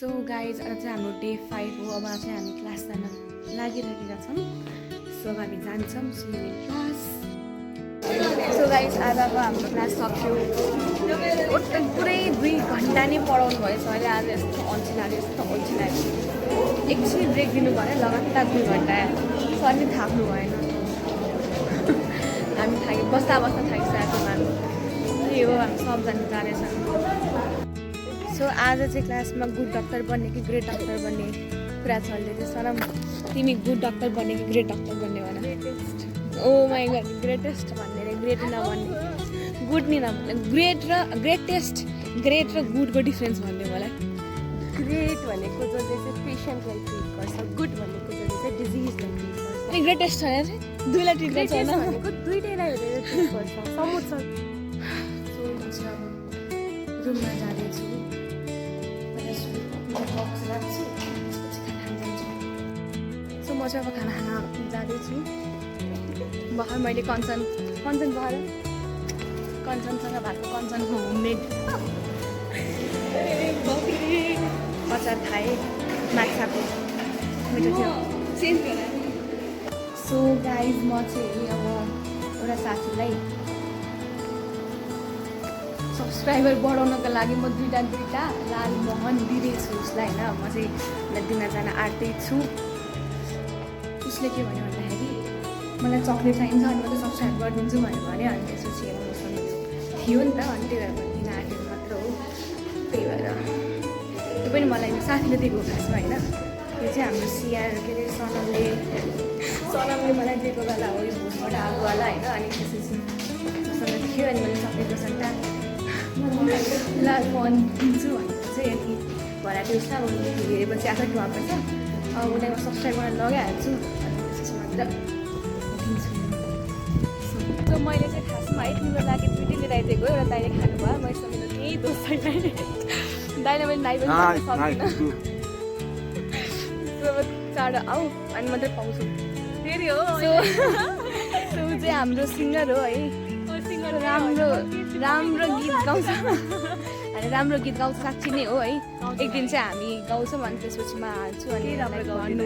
So guys आज चाहिँ हाम्रो डे 5 हो। अब चाहिँ हामी क्लास जान लागिरहेका छौँ। सो अब हामी जान्छौँ क्लास। सो गाइज आजको हाम्रो क्लास सक्यो। पुरै 2 घन्टा नै पढाउनु भएछ। अहिले आज यस्तो अल्छी लाग्यो एकछिन ब्रेक दिनु भयो लगातार 2 घन्टा। सो अलि थाक्नु भएन। हामी थाक्यो बस्दा थाकिसकेको हामी। त्यही हो हामी सबजना जानेछौँ। सो आज चाहिँ क्लासमा गुड डक्टर बन्ने कि ग्रेट डक्टर बन्ने कुरा चल्दै थियो। सनम तिमी गुड डक्टर बन्ने कि ग्रेट डक्टर बन्ने भन। ओ माई गड ग्रेटेस्ट भन्ने रे, ग्रेट नभन्ने, गुड नि नभन्ने, ग्रेट र ग्रेटेस्ट, ग्रेट र गुडको डिफ्रेन्स भन्ने मलाई। ग्रेट भनेको जसले चाहिँ पेसेन्टलाई ट्रिट गर्छ, गुड भनेको जसले चाहिँ डिजिजलाई ट्रिट गर्छ। अनि ग्रेटेस्ट छैन चाहिँ दुईलाई ट्रिट गर्छ होइन भनेको दुईटैलाई हेरेर ट्रिट गर्छ समुच। सो म चाहिँ अब रुममा जाँदैछु। सो म चाहिँ अब खाना खान जाँदैछु। भर्खर मैले कञ्चन भएर कञ्चनसँग भएको कञ्चनको होममेड अचार खाएँ माछाको, मिठो थियो। सो गाइज म चाहिँ अब एउटा साथीलाई सब्सक्राइबर बढाउनको लागि म दुईवटा लालमोहन दिँदैछु उसलाई होइन। म चाहिँ उसलाई दिन जान आँट्दैछु। उसले के भन्यो भन्दाखेरि मलाई चक्लेट चाहिन्छ अनि म चाहिँ सब्सक्राइब गरिदिन्छु भन्यो। अनि त्यसपछि मसँग थियो नि त, अनि त्यही भएर दिन आँटेको मात्र हो। त्यही भएर त्यो पनि मलाई साथीले दिएको खासमा होइन। यो चाहिँ हाम्रो सिआर के अरे सनमले मलाई दिएको बेला हो, यो भोटबाट आएको वाला होइन। अनि त्यसपछि मसँग थियो अनि मैले चक्लेटको सट्टा लालमोहन दिन्छु भनेको चाहिँ यति भराटी उसमा हेरेपछि आफै ठुवा पर्छ। अब उसलाई म सब्सक्राइब गर्न लगाइहाल्छु अनि त्यसपछि मात्र दिन्छु। सो मैले चाहिँ खासमा है तिम्रो लागि दुइटै लिएर आइदिएको। एउटा दाइले खानुभयो, मैसँग मेरो केही दोष छैन। दाइले मैले नाइ पनि सक्दिनँ। सो अब चाँडो आऊ अनि मात्रै पाउँछु फेरि हो। सो चाहिँ हाम्रो सिङ्गर हो है, राम्रो गीत गाउँछ। अनि राम्रो गीत गाउँछ साँच्ची नै हो है। एक दिन चाहिँ हामी गाउँछौँ अनि त्यसपछि म हाल्छु अनि भन्नु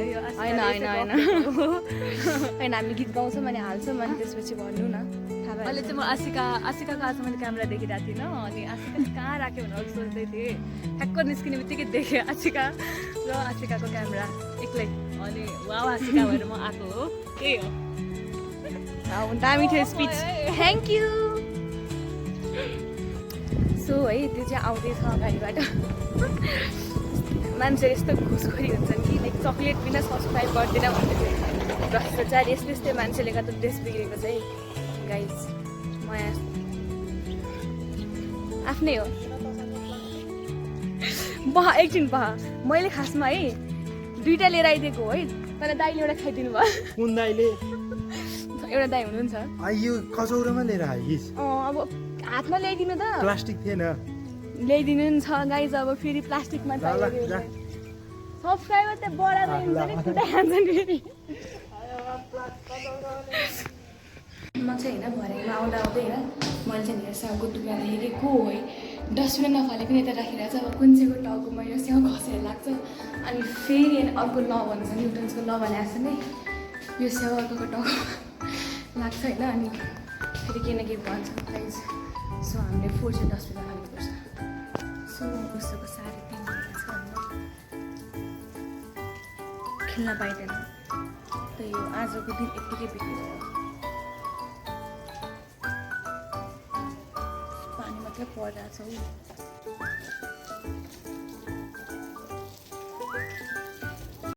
होइन हामी गीत गाउँछौँ अनि हाल्छौँ अनि त्यसपछि भन्नु न। अहिले चाहिँ म आशिकाको आज मैले क्यामेरा देखिरहेको थिइनँ। अनि आशिका कहाँ राख्यो भनेर सोच्दै थिएँ। ठ्याक्क निस्किने बित्तिकै देखेँ आशिका र आशिकाको क्यामेरा एक्लै। अनि वाउ आशिका भएर म आएको हो। त्यही हो, दामी थियो स्पिच, थ्याङ्क यू। सो है त्यो चाहिँ आउँदैछ अगाडिबाट। मान्छे यस्तो घुसखोरी हुन्छन् कि लाइक चक्लेट बिना सब्सक्राइब गर्दैन भन्दै भ्रष्टाचार यस्तै मान्छेले गर्दा देश बिग्रेको चाहिँ गाइज म आफ्नै हो। एकछिन मैले खासमा है 2टा लिएर आइदिएको है, तर दाइले एउटा खाइदिनु भयो। कुन दाइले? एउटा दाइ हुनुहुन्छ यो कचौरामा लिएर आइस। अब हातमा ल्याइदिनु त, प्लास्टिक थिएन ल्याइदिनु नि छ गाइज। अब फेरि प्लास्टिकमा चाहियो। सब्सक्राइबर त बढाएर फेरि म चाहिँ होइन भरेमा आउँदा होइन मैले चाहिँ हेर स्याउको टुक्रा देखेँ कि को हो है, डस्टबिन नफालेको यता राखिरहेको छ। अब कुन चाहिँको टाउकोमा यो स्याउ खसेर लाग्छ अनि फेरि अर्को ल भन्छ न्युटन्सको ल भने जस्तो नै यो स्याउ अर्को टाउको लाग्छ होइन। अनि फेरि केही न केही भन्छ गाइज। सो हामीले फोर्स डस्टबिनमा हाल्नुपर्छ। सो उसको 3:30 बजेको छ खेल्न पाइँदैन। त्यही हो, आजको दिन यत्तिकै बित्यो। पानी मात्रै परिरहेको छ।